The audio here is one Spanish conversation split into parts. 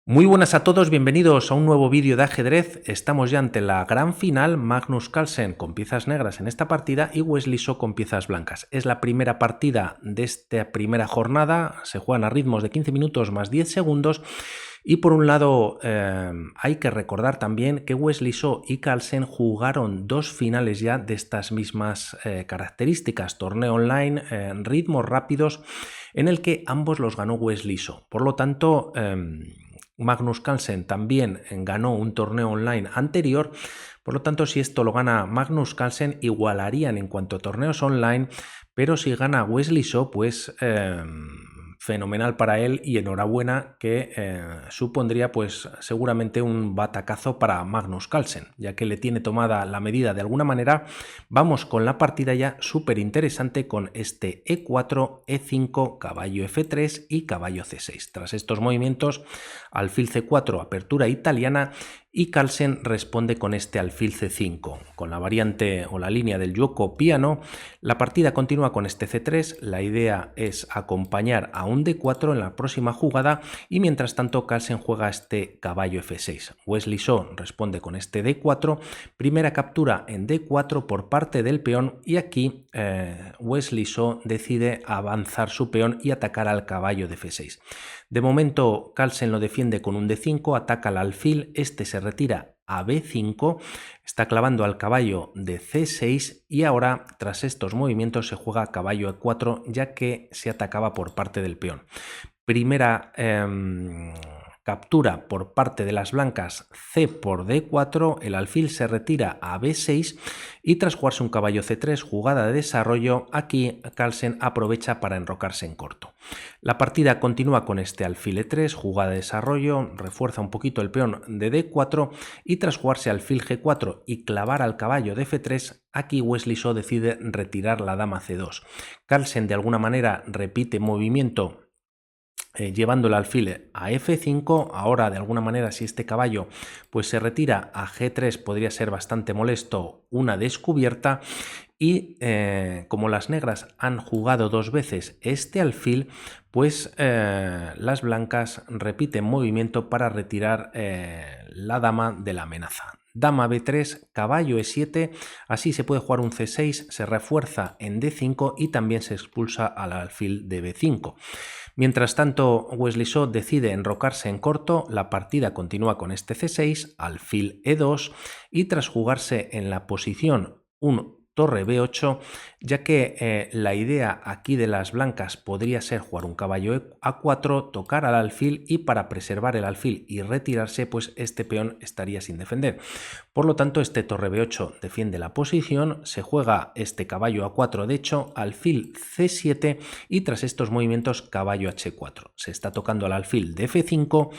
Muy buenas a todos, bienvenidos a un nuevo vídeo de ajedrez. Estamos ya ante la gran final, Magnus Carlsen con piezas negras en esta partida y Wesley So con piezas blancas. Es la primera partida de esta primera jornada, se juegan a ritmos de 15 minutos más 10 segundos y por un lado hay que recordar también que Wesley So y Carlsen jugaron dos finales ya de estas mismas características, torneo online, ritmos rápidos, en el que ambos los ganó Wesley So. Por lo tanto, Magnus Carlsen también ganó un torneo online anterior, por lo tanto si esto lo gana Magnus Carlsen igualarían en cuanto a torneos online, pero si gana Wesley So pues fenomenal para él y enhorabuena, que supondría pues seguramente un batacazo para Magnus Carlsen, ya que le tiene tomada la medida de alguna manera. Vamos con la partida ya súper interesante con este E4, E5, caballo F3 y caballo C6. Tras estos movimientos, alfil C4, apertura italiana, y Carlsen responde con este alfil C5. Con la variante o la línea del Giuoco Piano, la partida continúa con este C3. La idea es acompañar a un D4 en la próxima jugada y mientras tanto Carlsen juega este caballo F6. Wesley So responde con este D4, primera captura en D4 por parte del peón y aquí Wesley So decide avanzar su peón y atacar al caballo de F6. De momento Carlsen lo defiende con un D5, ataca al alfil, este se retira a B5, está clavando al caballo de C6 y ahora tras estos movimientos se juega caballo E4 ya que se atacaba por parte del peón. Primera captura por parte de las blancas, C por D4, el alfil se retira a B6 y tras jugarse un caballo C3, jugada de desarrollo, aquí Carlsen aprovecha para enrocarse en corto. La partida continúa con este alfil E3, jugada de desarrollo, refuerza un poquito el peón de D4 y tras jugarse alfil G4 y clavar al caballo de F3, aquí Wesley So decide retirar la dama C2. Carlsen de alguna manera repite movimiento llevando el alfil a F5, ahora de alguna manera si este caballo pues se retira a G3 podría ser bastante molesto una descubierta y como las negras han jugado dos veces este alfil, pues las blancas repiten movimiento para retirar la dama de la amenaza. Dama B3, caballo E7, así se puede jugar un C6, se refuerza en D5 y también se expulsa al alfil de B5. Mientras tanto, Wesley So decide enrocarse en corto, la partida continúa con este C6, alfil E2 y tras jugarse en la posición un torre B8, ya que la idea aquí de las blancas podría ser jugar un caballo A4, tocar al alfil y para preservar el alfil y retirarse, pues este peón estaría sin defender. Por lo tanto, este torre B8 defiende la posición, se juega este caballo A4 de hecho, alfil C7 y tras estos movimientos caballo H4. Se está tocando al alfil de F5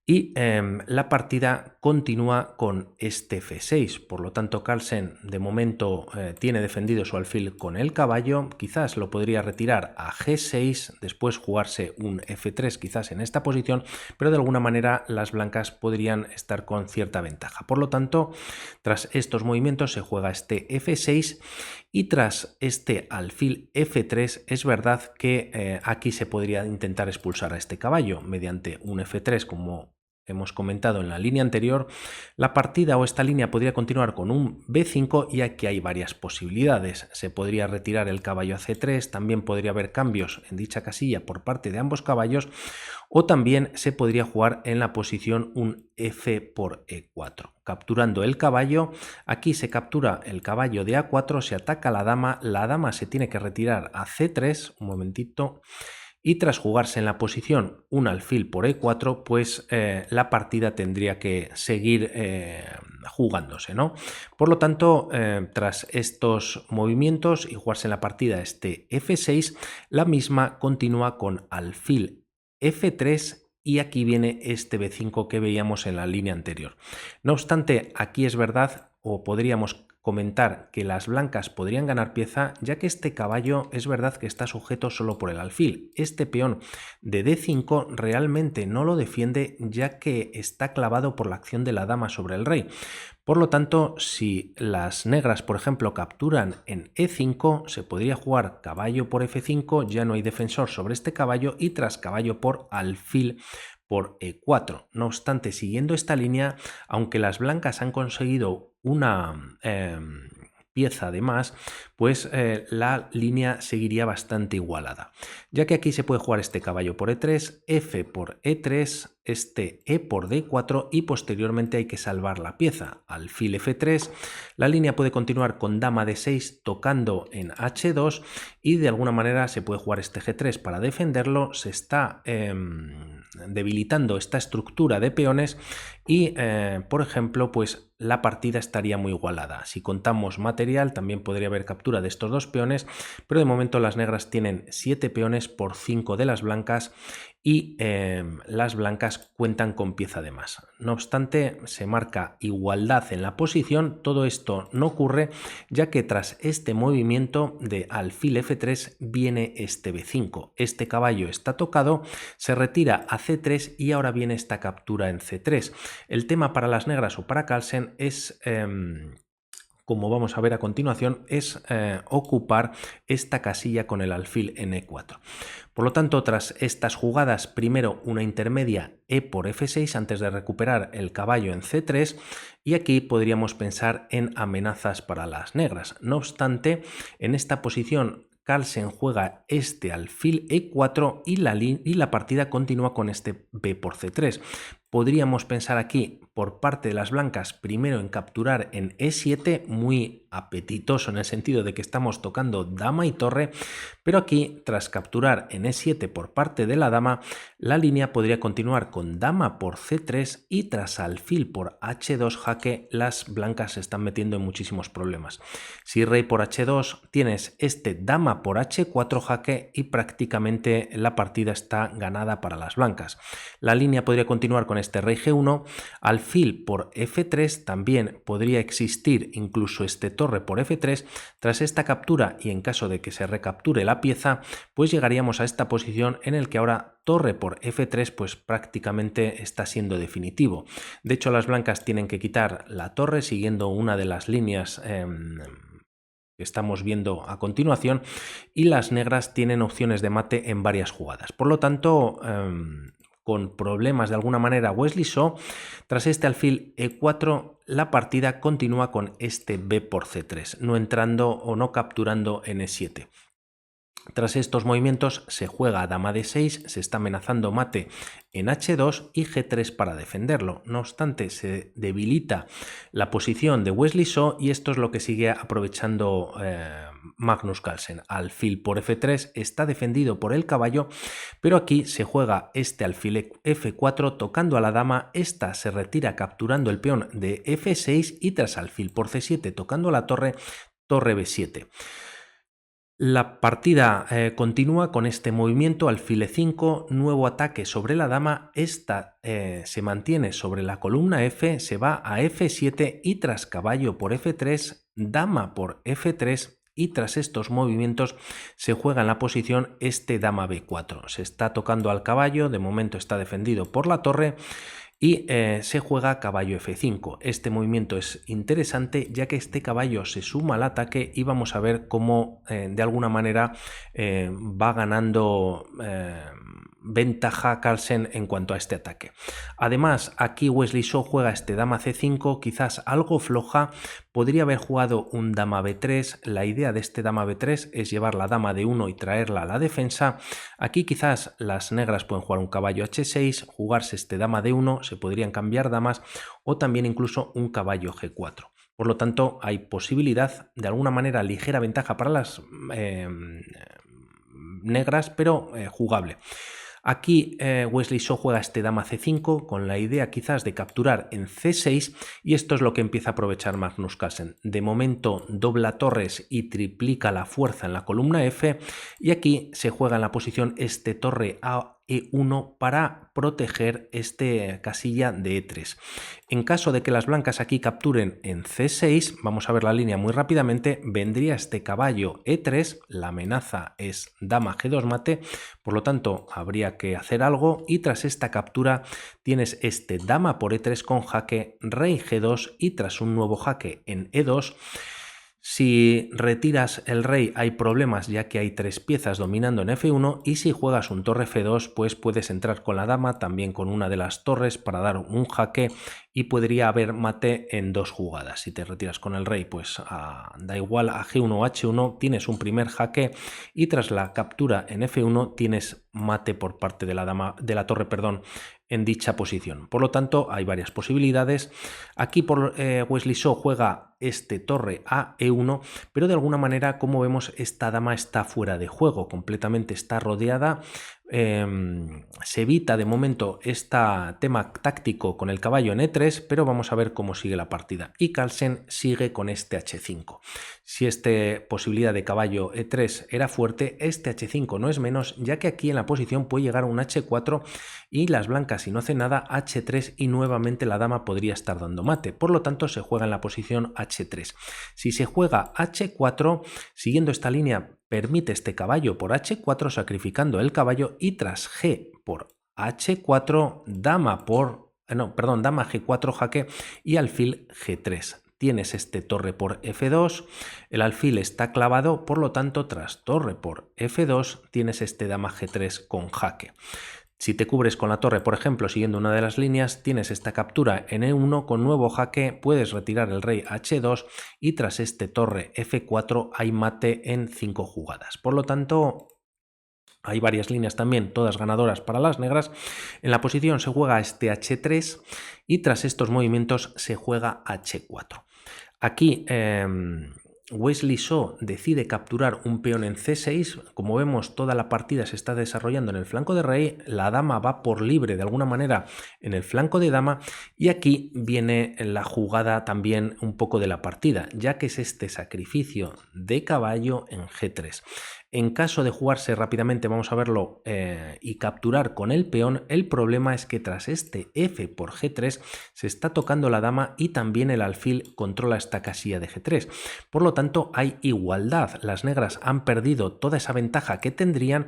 y la partida continúa con este F6, por lo tanto Carlsen de momento tiene defendido su alfil con el caballo, quizás lo podría retirar a G6, después jugarse un F3 quizás en esta posición, pero de alguna manera las blancas podrían estar con cierta ventaja. Por lo tanto, tras estos movimientos se juega este F6 y tras este alfil F3 es verdad que aquí se podría intentar expulsar a este caballo mediante un F3 como hemos comentado en la línea anterior. La partida o esta línea podría continuar con un B5 y aquí hay varias posibilidades. Se podría retirar el caballo a C3, también podría haber cambios en dicha casilla por parte de ambos caballos o también se podría jugar en la posición un F por E4. Capturando el caballo, aquí se captura el caballo de A4, se ataca a la dama se tiene que retirar a C3, un momentito, y tras jugarse en la posición un alfil por E4, pues la partida tendría que seguir jugándose, ¿no? Por lo tanto, tras estos movimientos y jugarse en la partida este F6, la misma continúa con alfil F3 y aquí viene este B5 que veíamos en la línea anterior. No obstante, aquí es verdad, o podríamos comentar que las blancas podrían ganar pieza, ya que este caballo es verdad que está sujeto solo por el alfil. Este peón de D5 realmente no lo defiende, ya que está clavado por la acción de la dama sobre el rey. Por lo tanto, si las negras, por ejemplo, capturan en E5, se podría jugar caballo por F5, ya no hay defensor sobre este caballo y tras caballo por alfil por E4. No obstante, siguiendo esta línea, aunque las blancas han conseguido una pieza de más, pues la línea seguiría bastante igualada, ya que aquí se puede jugar este caballo por E3, F por E3, este E por D4 y posteriormente hay que salvar la pieza, alfil F3, la línea puede continuar con dama D6 tocando en H2 y de alguna manera se puede jugar este G3 para defenderlo, se está debilitando esta estructura de peones y por ejemplo pues la partida estaría muy igualada. Si contamos material también podría haber captura de estos dos peones, pero de momento las negras tienen 7 peones por 5 de las blancas y las blancas cuentan con pieza de más. No obstante, se marca igualdad en la posición. Todo esto no ocurre ya que tras este movimiento de alfil F3 viene este B5. Este caballo está tocado, se retira a C3 y ahora viene esta captura en C3. El tema para las negras o para Carlsen es como vamos a ver a continuación, es ocupar esta casilla con el alfil en E4. Por lo tanto, tras estas jugadas, primero una intermedia E por F6 antes de recuperar el caballo en C3 y aquí podríamos pensar en amenazas para las negras. No obstante, en esta posición Carlsen juega este alfil E4 y la partida continúa con este B por C3. Podríamos pensar aquí por parte de las blancas primero en capturar en E7, muy apetitoso en el sentido de que estamos tocando dama y torre, pero aquí tras capturar en E7 por parte de la dama, la línea podría continuar con dama por C3 y tras alfil por H2 jaque las blancas se están metiendo en muchísimos problemas. Si rey por H2 tienes este dama por H4 jaque y prácticamente la partida está ganada para las blancas. La línea podría continuar con este rey G1, alfil por F3, también podría existir incluso este torre por F3. Tras esta captura y en caso de que se recapture la pieza, pues llegaríamos a esta posición en el que ahora torre por F3 pues prácticamente está siendo definitivo. De hecho, las blancas tienen que quitar la torre siguiendo una de las líneas que estamos viendo a continuación y las negras tienen opciones de mate en varias jugadas. Por lo tanto, con problemas de alguna manera Wesley So, tras este alfil E4 la partida continúa con este B por C3, no entrando o no capturando en E7. Tras estos movimientos se juega dama D6, se está amenazando mate en H2 y G3 para defenderlo. No obstante, se debilita la posición de Wesley So y esto es lo que sigue aprovechando Magnus Carlsen. Alfil por F3 está defendido por el caballo, pero aquí se juega este alfil F4 tocando a la dama, esta se retira capturando el peón de F6 y tras alfil por C7 tocando a la torre, torre B7. La partida continúa con este movimiento alfil E5, nuevo ataque sobre la dama, esta se mantiene sobre la columna F, se va a F7 y tras caballo por F3, dama por F3 y tras estos movimientos se juega en la posición este dama B4. Se está tocando al caballo, de momento está defendido por la torre y se juega caballo F5. Este movimiento es interesante ya que este caballo se suma al ataque y vamos a ver cómo de alguna manera va ganando ventaja Carlsen en cuanto a este ataque. Además, aquí Wesley So juega este dama C5, quizás algo floja, podría haber jugado un dama B3, la idea de este dama B3 es llevar la dama D1 y traerla a la defensa. Aquí quizás las negras pueden jugar un caballo H6, jugarse este dama D1, se podrían cambiar damas o también incluso un caballo G4. Por lo tanto, hay posibilidad, de alguna manera ligera ventaja para las negras, pero jugable. Aquí Wesley So juega este dama C5 con la idea quizás de capturar en C6 y esto es lo que empieza a aprovechar Magnus Carlsen. De momento dobla torres y triplica la fuerza en la columna F y aquí se juega en la posición este torre a E1 para proteger este casilla de E3. En caso de que las blancas aquí capturen en C6, vamos a ver la línea muy rápidamente, vendría este caballo E3, la amenaza es dama G2 mate, por lo tanto habría que hacer algo y tras esta captura tienes este dama por E3 con jaque, rey G2 y tras un nuevo jaque en E2, Si retiras el rey hay problemas ya que hay 3 piezas dominando en F1 y si juegas un torre F2 pues puedes entrar con la dama, también con una de las torres para dar un jaque y podría haber mate en 2 jugadas. Si te retiras con el rey pues da igual, a G1 o H1 tienes un primer jaque y tras la captura en F1 tienes mate por parte de la dama, de la torre, perdón, en dicha posición. Por lo tanto hay varias posibilidades. Aquí Wesley So juega este torre a E1, pero de alguna manera, como vemos, esta dama está fuera de juego, completamente está rodeada. Se evita de momento este tema táctico con el caballo en E3, pero vamos a ver cómo sigue la partida. Y Carlsen sigue con este H5. Si esta posibilidad de caballo E3 era fuerte, este H5 no es menos, ya que aquí en la posición puede llegar un H4 y las blancas, si no hace nada, H3 y nuevamente la dama podría estar dando mate. Por lo tanto, se juega en la posición H3. Si se juega H4, siguiendo esta línea, permite este caballo por H4 sacrificando el caballo y tras G por H4, dama dama G4 jaque y alfil G3. Tienes este torre por F2, el alfil está clavado, por lo tanto tras torre por F2 tienes este dama G3 con jaque. Si te cubres con la torre, por ejemplo, siguiendo una de las líneas, tienes esta captura en E1 con nuevo jaque, puedes retirar el rey H2 y tras este torre F4 hay mate en 5 jugadas. Por lo tanto, hay varias líneas también, todas ganadoras para las negras. En la posición se juega este H3 y tras estos movimientos se juega H4. Aquí Wesley So decide capturar un peón en C6. Como vemos, toda la partida se está desarrollando en el flanco de rey, la dama va por libre de alguna manera en el flanco de dama y aquí viene la jugada también un poco de la partida, ya que es este sacrificio de caballo en G3. En caso de jugarse rápidamente, vamos a verlo, y capturar con el peón, el problema es que tras este F por G3 se está tocando la dama y también el alfil controla esta casilla de G3. Por lo tanto, hay igualdad. Las negras han perdido toda esa ventaja que tendrían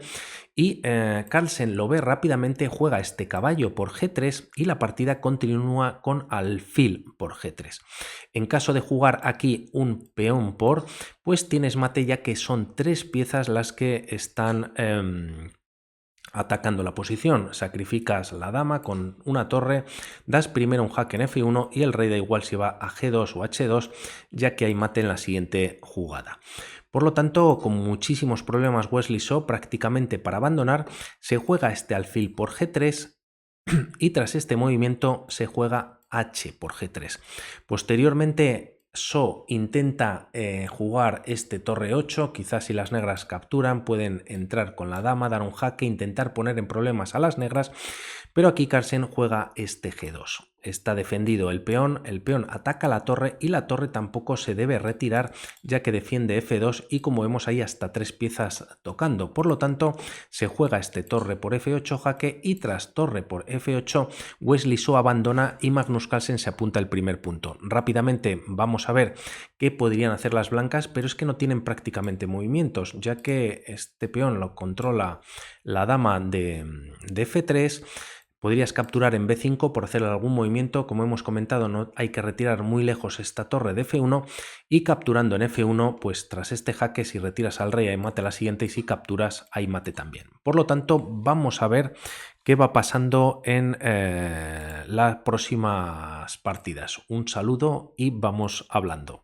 y Carlsen lo ve rápidamente, juega este caballo por G3 y la partida continúa con alfil por G3. En caso de jugar aquí un peón por, pues tienes mate ya que son 3 piezas las que están atacando la posición. Sacrificas la dama con una torre, das primero un jaque en F1 y el rey da igual si va a G2 o H2 ya que hay mate en la siguiente jugada. Por lo tanto, con muchísimos problemas Wesley So, prácticamente para abandonar, se juega este alfil por G3 y tras este movimiento se juega H por G3. Posteriormente So intenta jugar este torre 8, quizás si las negras capturan pueden entrar con la dama, dar un jaque, intentar poner en problemas a las negras, pero aquí Carlsen juega este G2. Está defendido el peón ataca la torre y la torre tampoco se debe retirar ya que defiende F2 y como vemos ahí hasta 3 piezas tocando. Por lo tanto, se juega este torre por F8 jaque y tras torre por F8 Wesley So abandona y Magnus Carlsen se apunta el primer punto. Rápidamente vamos a ver qué podrían hacer las blancas, pero es que no tienen prácticamente movimientos ya que este peón lo controla la dama de F3. Podrías capturar en B5 por hacer algún movimiento, como hemos comentado no hay que retirar muy lejos esta torre de F1 y capturando en F1 pues tras este jaque si retiras al rey hay mate a la siguiente y si capturas hay mate también. Por lo tanto vamos a ver qué va pasando en las próximas partidas. Un saludo y vamos hablando.